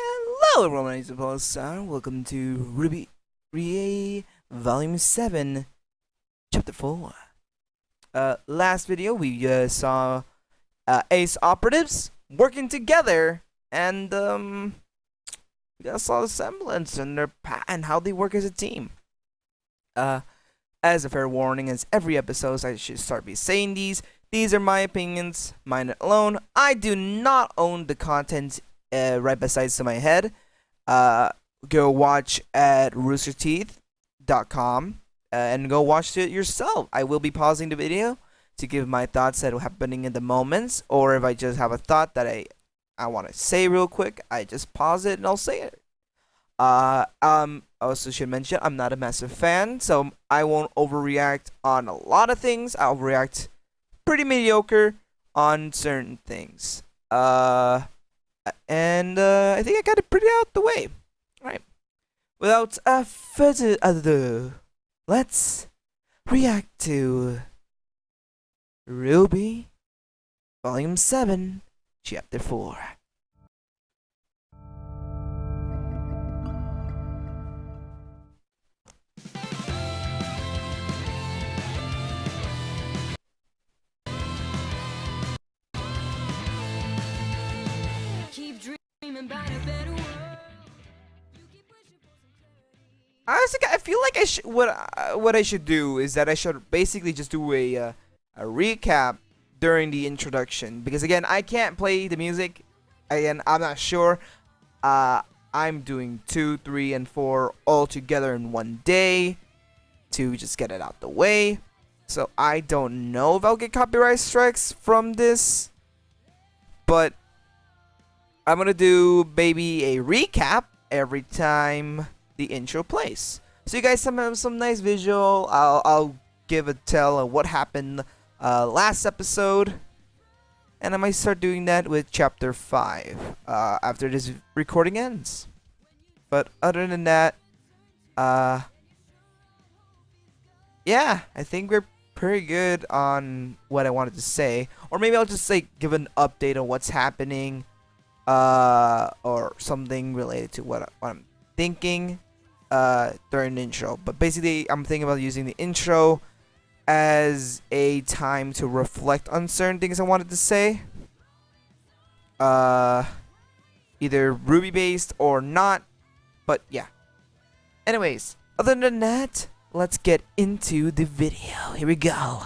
Hello everyone, my name is Paul. Welcome to Roosterteeth Volume 7, Chapter 4. Last video we saw Ace operatives working together and we saw the semblance and and how they work as a team. As a fair warning, as every episode I should start by saying these are my opinions, mine alone. I do not own the content right beside my head. Go watch at roosterteeth.com and go watch it yourself. I will be pausing the video to give my thoughts that are happening in the moments, or if I just have a thought that I want to say real quick, I just pause it and I'll say it. Also should mention I'm not a massive fan, so I won't overreact on a lot of things. I'll react pretty mediocre on certain things. I think I got it pretty out the way. Alright. Without further ado, let's react to Rwby, Volume 7, Chapter 4. I feel like what I should do is that I should basically just do a recap during the introduction, because again I can't play the music. Again, I'm not sure. I'm doing 2, 3, and 4 all together in one day to just get it out the way. So I don't know if I'll get copyright strikes from this, but I'm gonna do maybe a recap every time the intro plays, so you guys have some nice visual. I'll give a tell of what happened last episode, and I might start doing that with chapter 5 after this recording ends. But other than that, yeah, I think we're pretty good on what I wanted to say, or maybe I'll just give an update on what's happening, or something related to what I'm thinking during the intro. But basically I'm thinking about using the intro as a time to reflect on certain things I wanted to say, either Rwby based or not, but yeah. Anyways, other than that, let's get into the video. Here we go.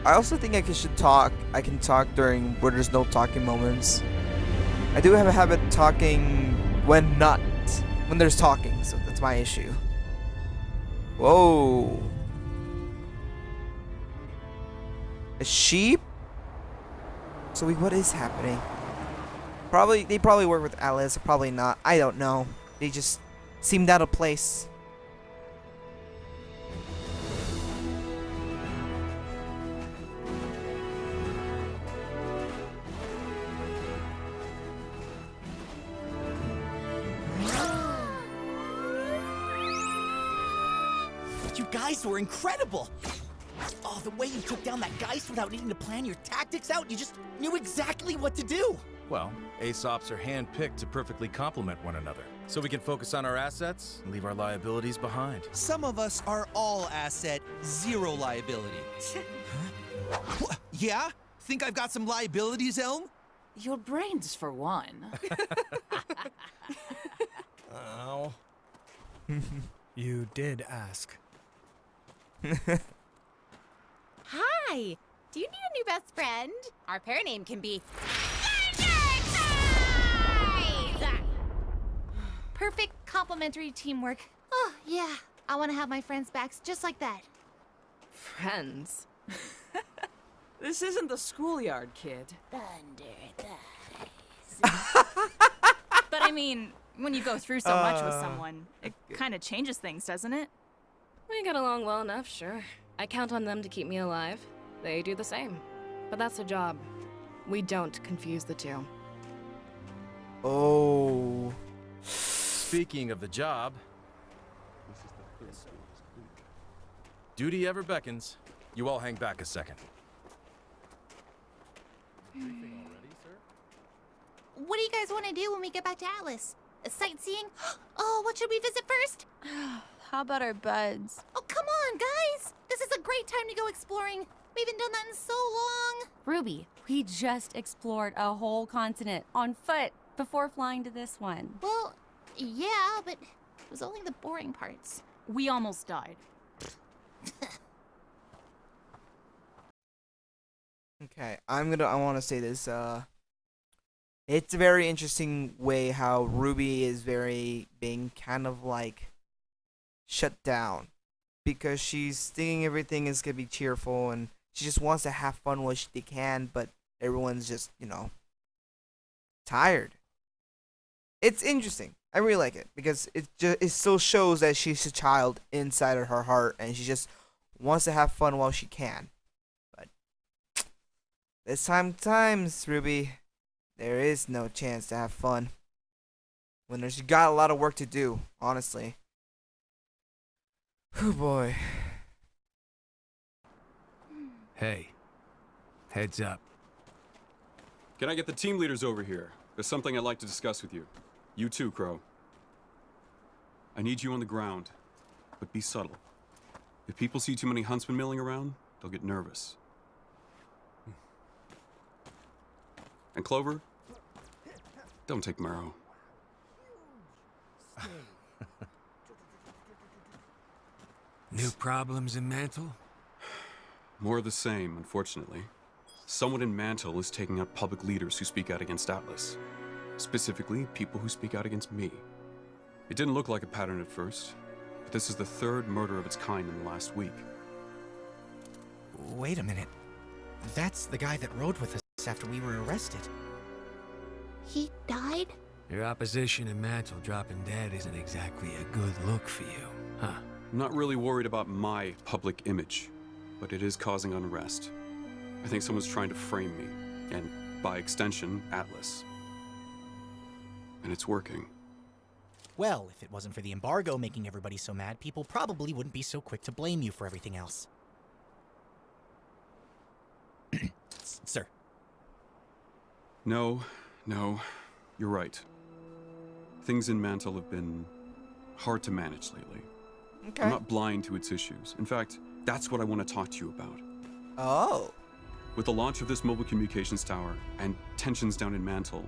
I also think I should talk. I can talk during where there's no talking moments. I do have a habit of talking when there's talking, so that's my issue. Whoa. A sheep? So what is happening? They probably work with Alice, probably not. I don't know. They just seemed out of place. You guys were incredible! Oh, the way you took down that geist without needing to plan your tactics out, you just knew exactly what to do! Well, Aesops are hand-picked to perfectly complement one another, so we can focus on our assets and leave our liabilities behind. Some of us are all asset, zero liability. Yeah? Think I've got some liabilities, Elm? Your brains, for one. Ow. You did ask. Hi! Do you need a new best friend? Our pair name can be perfect complementary teamwork. Oh, yeah. I want to have my friends' backs just like that. Friends? This isn't the schoolyard, kid. Thunder thighs. But I mean, when you go through so much with someone, it kind of changes things, doesn't it? We get along well enough, sure. I count on them to keep me alive. They do the same. But that's a job. We don't confuse the two. Oh. Speaking of the job, duty ever beckons. You all hang back a second. What do you guys want to do when we get back to Atlas? Sightseeing? Oh, what should we visit first? How about our beds? Oh, come on, guys! This is a great time to go exploring. We haven't done that in so long. Ruby, we just explored a whole continent on foot before flying to this one. Well, yeah, but it was only the boring parts. We almost died. Okay, I want to say this. It's a very interesting way how Rwby is being kind of like shut down because she's thinking everything is gonna be cheerful and she just wants to have fun while they can, but everyone's just tired. It's interesting. I really like it because it still shows that she's a child inside of her heart and she just wants to have fun while she can. But this times, Rwby, there is no chance to have fun when there's got a lot of work to do, honestly. Oh boy. Hey, heads up. Can I get the team leaders over here? There's something I'd like to discuss with you. You too, Crow. I need you on the ground, but be subtle. If people see too many huntsmen milling around, they'll get nervous. And Clover, don't take Marrow. New problems in Mantle? More of the same, unfortunately. Someone in Mantle is taking out public leaders who speak out against Atlas. Specifically, people who speak out against me. It didn't look like a pattern at first, but this is the third murder of its kind in the last week. Wait a minute. That's the guy that rode with us after we were arrested. He died? Your opposition in Mantle dropping dead isn't exactly a good look for you, huh? I'm not really worried about my public image, but it is causing unrest. I think someone's trying to frame me, and by extension, Atlas. And it's working. Well, if it wasn't for the embargo making everybody so mad, people probably wouldn't be so quick to blame you for everything else. Sir. No, you're right. Things in Mantle have been hard to manage lately. Okay. I'm not blind to its issues. In fact, that's what I want to talk to you about. Oh. With the launch of this mobile communications tower and tensions down in Mantle,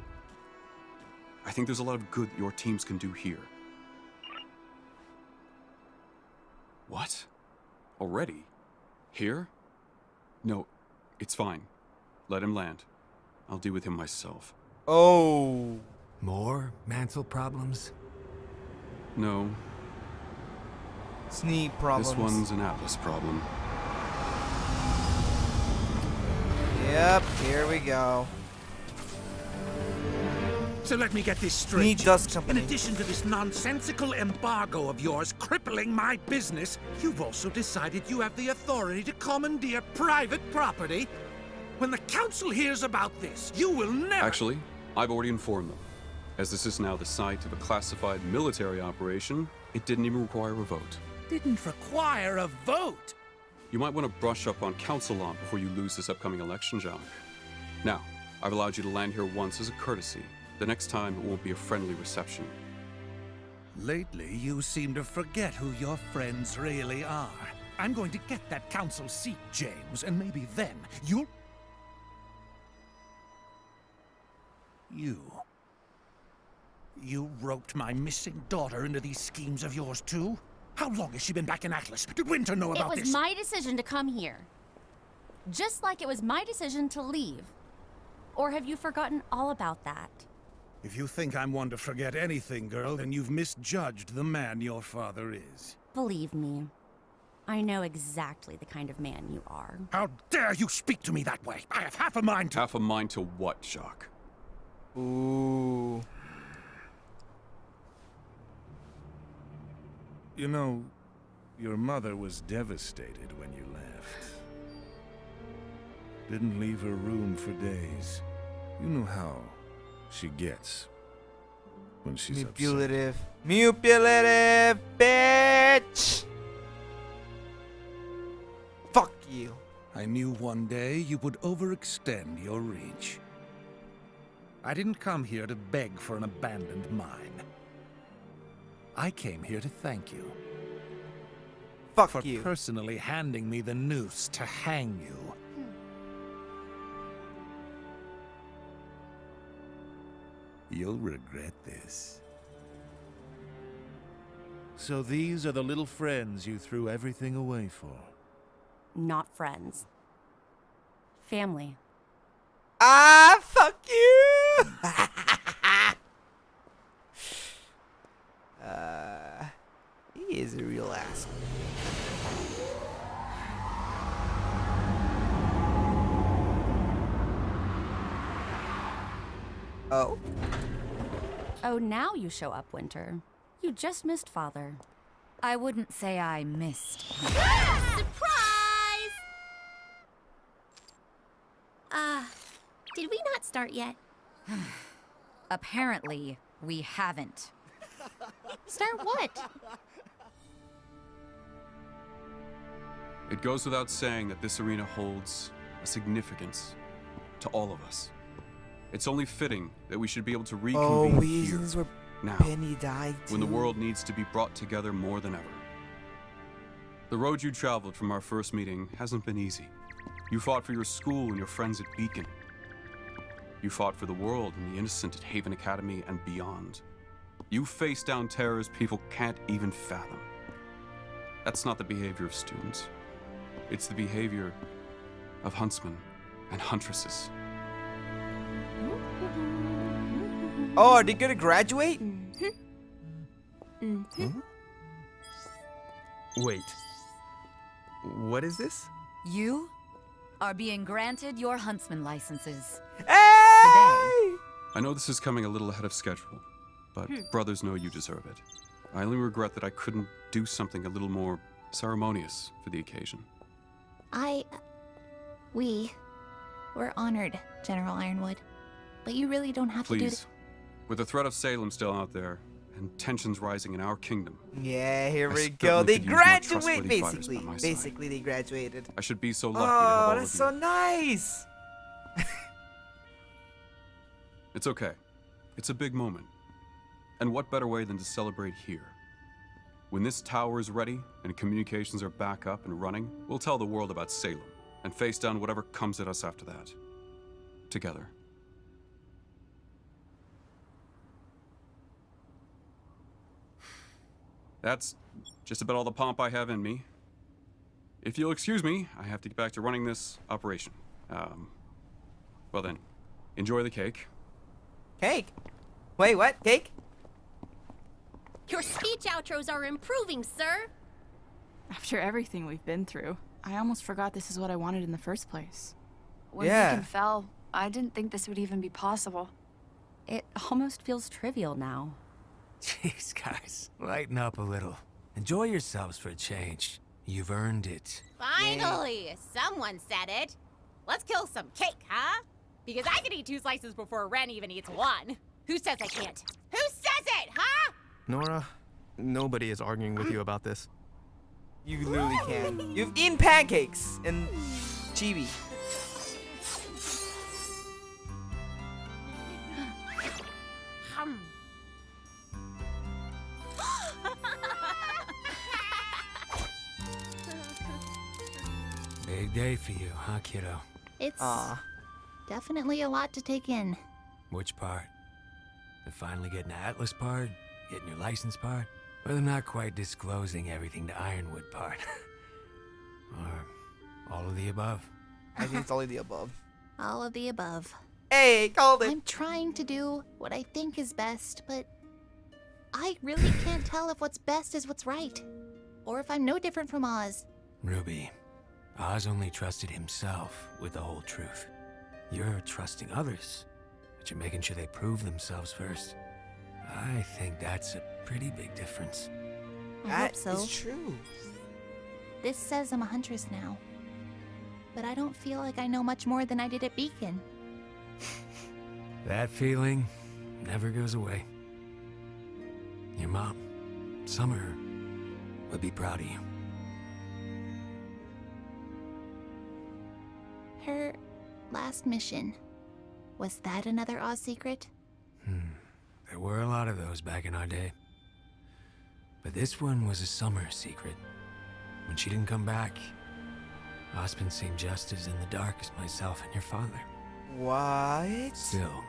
I think there's a lot of good your teams can do here. What? Already? Here? No, it's fine. Let him land. I'll deal with him myself. Oh. More Mantle problems? No, Sneak problems. this one's an Atlas problem. Yep, here we go. So let me get this straight. Sneak Dust In Company. addition to this nonsensical embargo of yours crippling my business, you've also decided you have the authority to commandeer private property. When the council hears about this, you will never— Actually, I've already informed them. As this is now the site of a classified military operation, it didn't even require a vote. Didn't require a vote. You might want to brush up on council law before you lose this upcoming election, Jock. Now, I've allowed you to land here once as a courtesy. The next time, it won't be a friendly reception. Lately, you seem to forget who your friends really are. I'm going to get that council seat, James, and maybe then you'll— You roped my missing daughter into these schemes of yours, too? How long has she been back in Atlas? Did Winter know about this? It was my decision to come here. Just like it was my decision to leave. Or have you forgotten all about that? If you think I'm one to forget anything, girl, then you've misjudged the man your father is. Believe me, I know exactly the kind of man you are. How dare you speak to me that way? I have half a mind to— Half a mind to what, Jock? Ooh. You know, your mother was devastated when you left. Didn't leave her room for days. You know how she gets. when she's Manipulative. Manipulative, bitch! Fuck you. I knew one day you would overextend your reach. I didn't come here to beg for an abandoned mine. I came here to thank you. Fuck for you. personally handing me the noose to hang you. You'll regret this. So these are the little friends you threw everything away for. Not friends. Family. Ah, fuck you! He is a real asshole. Oh? Oh, now you show up, Winter. You just missed Father. I wouldn't say I missed. Surprise! Did we not start yet? Apparently, we haven't. Start what? It goes without saying that this arena holds a significance to all of us. It's only fitting that we should be able to reconvene here, this is where now, Penny died when the too. world needs to be brought together more than ever. The road you traveled from our first meeting hasn't been easy. You fought for your school and your friends at Beacon. You fought for the world and the innocent at Haven Academy and beyond. You faced down terrors people can't even fathom. That's not the behavior of students. It's the behavior of huntsmen and huntresses. Oh, are they gonna graduate? Wait. What is this? You are being granted your huntsman licenses. Hey! I know this is coming a little ahead of schedule, but brothers know you deserve it. I only regret that I couldn't do something a little more ceremonious for the occasion. We're honored, General Ironwood. But you really don't have to do Please, with the threat of Salem still out there, and tensions rising in our kingdom. Yeah, here I we go. certainly They could use more graduate, trustworthy fighters basically. by my side. Basically, they graduated. I should be so lucky to have all Oh, of that's you. so nice. It's okay. It's a big moment. And what better way than to celebrate here? When this tower is ready and communications are back up and running, we'll tell the world about Salem and face down whatever comes at us after that. Together. That's just about all the pomp I have in me. If you'll excuse me, I have to get back to running this operation. Well then, enjoy the cake. Cake? Wait, what? Cake? Your speech outros are improving, sir. After everything we've been through, I almost forgot this is what I wanted in the first place. When Yeah. Beacon fell, I didn't think this would even be possible. It almost feels trivial now. Jeez, guys, lighten up a little. Enjoy yourselves for a change. You've earned it. Finally, someone said it. Let's kill some cake, huh? Because I can eat 2 slices before Ren even eats 1. Who says I can't? Who says it, huh? Nora, nobody is arguing with you about this. You literally can. You've eaten pancakes and chibi. Big day for you, huh, kiddo? It's definitely a lot to take in. Which part? The finally getting the Atlas part? Getting your license part? Or the not quite disclosing everything to Ironwood part? Or all of the above? I think it's all of the above. All of the above. Hey, called it. I'm trying to do what I think is best, but I really can't tell if what's best is what's right. Or if I'm no different from Oz. Ruby, Oz only trusted himself with the whole truth. You're trusting others, but you're making sure they prove themselves first. I think that's a pretty big difference. I That hope so. is true. This says I'm a huntress now. But I don't feel like I know much more than I did at Beacon. That feeling never goes away. Your mom, Summer, would be proud of you. Her last mission. Was that another Oz secret? There were a lot of those back in our day. But this one was a Summer secret. When she didn't come back, Osmond seemed just as in the dark as myself and your father. What? Still,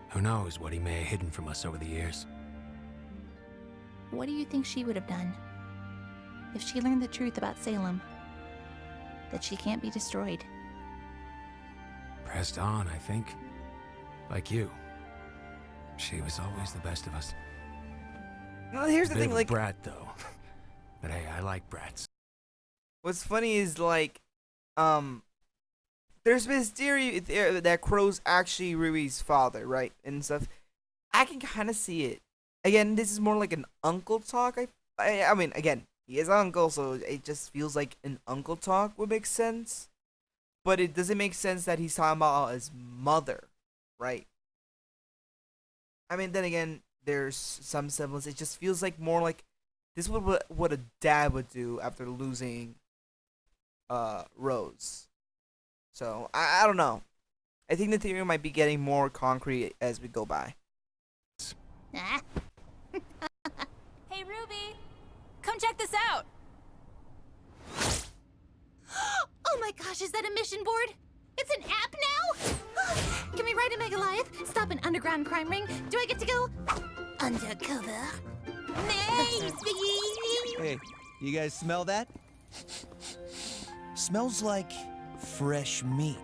who knows what he may have hidden from us over the years. What do you think she would have done? If she learned the truth about Salem? That she can't be destroyed? Pressed on, I think. Like you. She was always the best of us. Well, here's the Bit thing, of a like, brat, though. But hey, I like brats. what's funny is like, there's this theory that Crow's actually Rwby's father, right, and stuff. I can kind of see it. Again, this is more like an uncle talk. I mean, again, he is an uncle, so it just feels like an uncle talk would make sense. But it doesn't make sense that he's talking about his mother, right? I mean, then again, there's some semblance. It just feels like more like this is what a dad would do after losing Rose. So I don't know. I think the theory might be getting more concrete as we go by. Ah. Hey, Ruby, come check this out. Oh my gosh, is that a mission board? It's an app now? Can we ride a Megaliath? Stop an underground crime ring? Do I get to go undercover? Nice, Biggie! Hey, you guys smell that? Smells like fresh meat.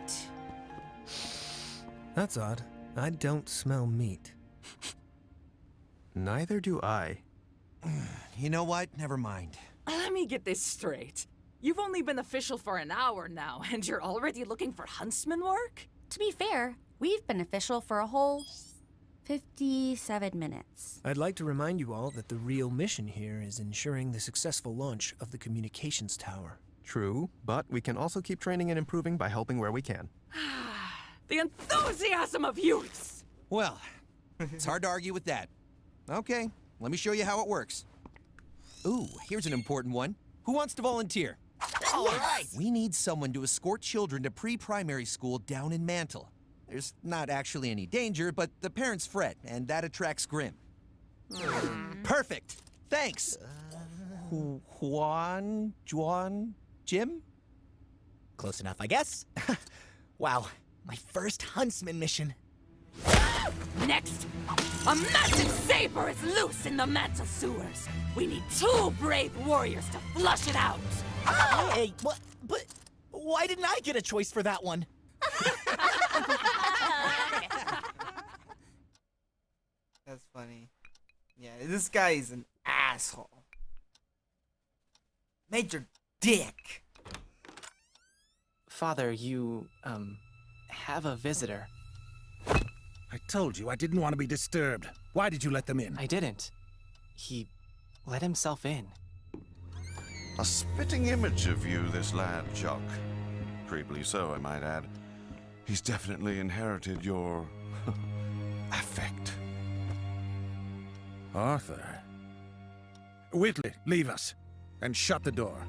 That's odd. I don't smell meat. Neither do I. You know what? Never mind. Let me get this straight. You've only been official for an hour now, and you're already looking for huntsman work? To be fair, we've been official for a whole 57 minutes. I'd like to remind you all that the real mission here is ensuring the successful launch of the communications tower. True, but we can also keep training and improving by helping where we can. The enthusiasm of youths! Well, it's hard to argue with that. Okay, let me show you how it works. Ooh, here's an important one. Who wants to volunteer? All right. We need someone to escort children to pre-primary school down in Mantle. There's not actually any danger, but the parents fret, and that attracts Grimm. Perfect. Thanks. Juan, Jim? Close enough, I guess. Wow, my first huntsman mission. Next, a massive saber is loose in the Mantle sewers. We need 2 brave warriors to flush it out. Hey, what? But why didn't I get a choice for that one? That's funny. Yeah, this guy is an asshole. Major dick. Father, you, have a visitor. I told you I didn't want to be disturbed. Why did you let them in? I didn't. He let himself in. A spitting image of you, this lad, Jock. Creepily so, I might add. He's definitely inherited your affect. Arthur. Whitley, leave us. And shut the door.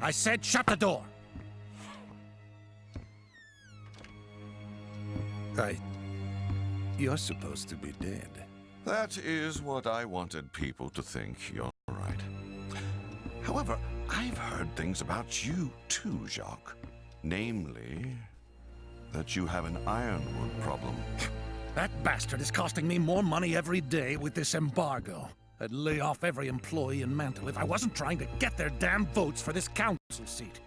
I said shut the door! You're supposed to be dead. That is what I wanted people to think. You're right. However, I've heard things about you too, Jacques. Namely, that you have an ironwood problem. That bastard is costing me more money every day with this embargo. I'd lay off every employee in Mantle if I wasn't trying to get their damn votes for this council seat.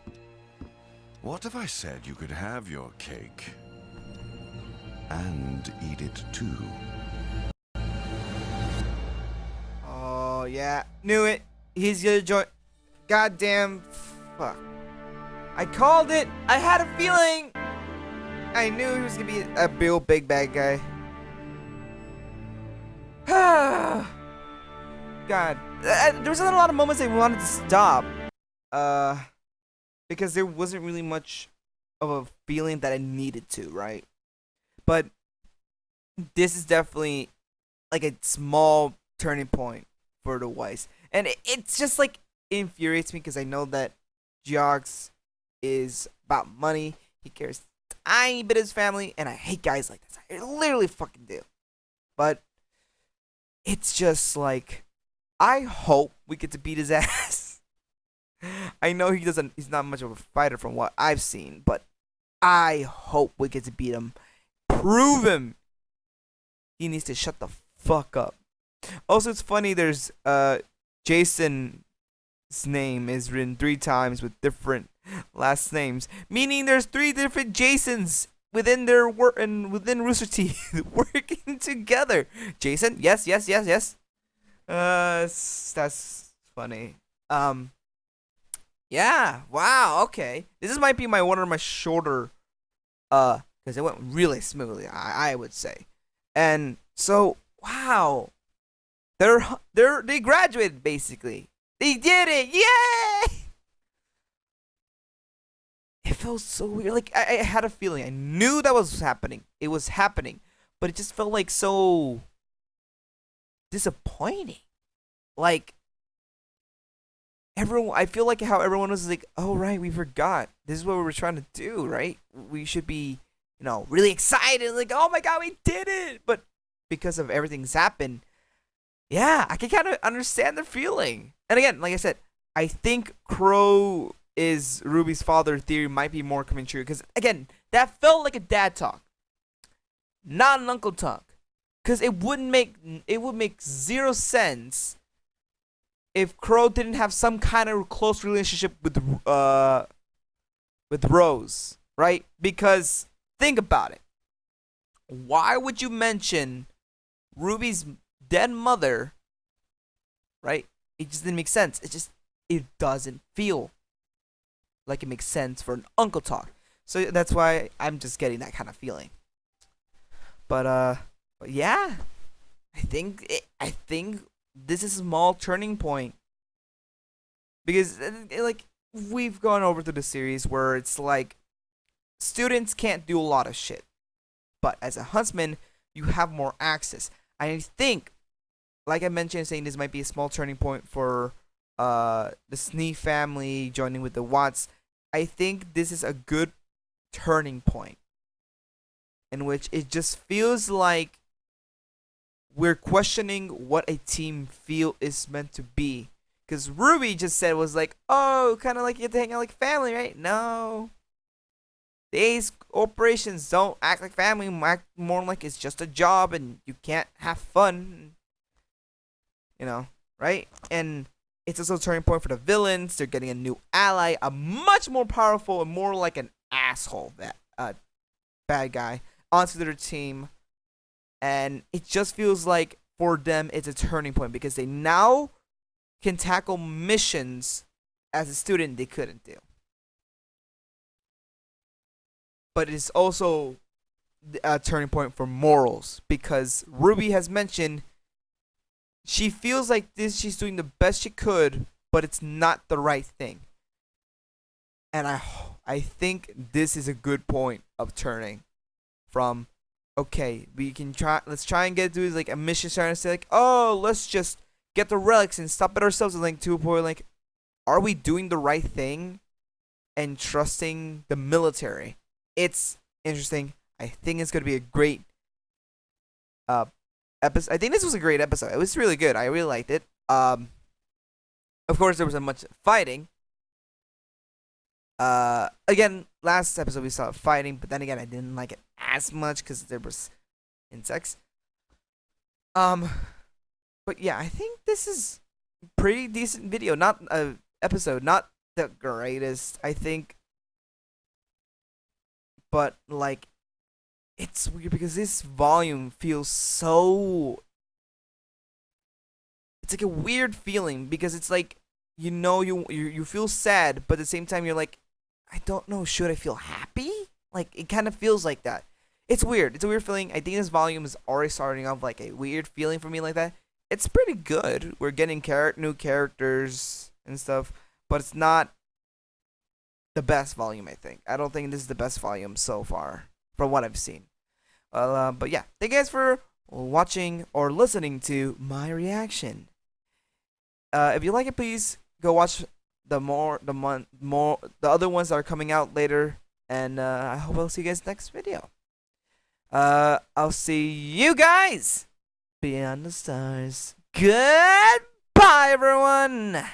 What if I said you could have your cake and eat it too? Oh yeah, knew it. He's gonna join. Goddamn, fuck. I called it. I had a feeling. I knew he was gonna be a real big bad guy. God, there was not a lot of moments I wanted to stop. Because there wasn't really much of a feeling that I needed to, right? But this is definitely like a small turning point for the Weiss, and it's just like infuriates me because I know that Jiox is about money. He cares a tiny bit of his family, and I hate guys like this. I literally fucking do. But it's just like, I hope we get to beat his ass. I know he's not much of a fighter from what I've seen, but I hope we get to beat him. Prove him. He needs to shut the fuck up. Also, it's funny, there's Jason's name is written 3 times with different last names, meaning there's 3 different Jasons within their work and within Rooster Teeth working together. Jason, yes. That's funny. Yeah, wow, okay. This might be one of my shorter, because it went really smoothly, I would say. And so, wow, they graduated basically. They did it, yay! It felt so weird. Like I had a feeling. I knew that was happening. It was happening, but it just felt like so disappointing. Like everyone, I feel like how everyone was like, "Oh right, we forgot. This is what we were trying to do, right? We should be, really excited. Like, oh my god, we did it!" But because of everything's happened, yeah, I can kind of understand the feeling. And again, like I said, I think Crow is Ruby's father theory might be more coming true, because again, that felt like a dad talk, not an uncle talk, because it would make 0 sense if Crow didn't have some kind of close relationship with Rose, right? Because think about it, why would you mention Ruby's dead mother, right? It just didn't make sense. It doesn't feel like it makes sense for an uncle talk. So that's why I'm just getting that kind of feeling. But yeah, I think this is a small turning point, because like we've gone over to the series where it's like students can't do a lot of shit, but as a huntsman you have more access. I think, like I mentioned, saying this might be a small turning point for the Snee family joining with the Watts. I think this is a good turning point in which it just feels like we're questioning what a team feel is meant to be. Because Rwby just said was like, oh, kind of like you get to hang out like family, right? No. These operations don't act like family, act more like it's just a job and you can't have fun. Right? And it's also a turning point for the villains. They're getting a new ally, a much more powerful and more like an asshole bad guy onto their team. And it just feels like for them it's a turning point, because they now can tackle missions as a student they couldn't do. But it's also a turning point for morals, because Rwby has mentioned she feels like she's doing the best she could, but it's not the right thing. And I think this is a good point of turning from, okay, let's try and get to like a mission starting to say like, oh, let's just get the relics and stop it ourselves, and like to a point like, are we doing the right thing and trusting the military? It's interesting. I think it's gonna be a great episode. I think this was a great episode. It was really good. I really liked it. Of course, there was a much fighting. Again, last episode we saw fighting, but then again, I didn't like it as much because there was insects. But yeah, I think this is pretty decent video. Not episode, not the greatest, I think. But like, it's weird because this volume feels so. It's like a weird feeling, because it's like, you feel sad, but at the same time you're like, I don't know, should I feel happy? Like, it kind of feels like that. It's weird. It's a weird feeling. I think this volume is already starting off like a weird feeling for me like that. It's pretty good. We're getting new characters and stuff, but it's not the best volume, I think. I don't think this is the best volume so far from what I've seen. But yeah, thank you guys for watching or listening to my reaction. If you like it, please go watch the other ones that are coming out later. And I hope I'll see you guys next video. I'll see you guys beyond the stars. Goodbye, everyone.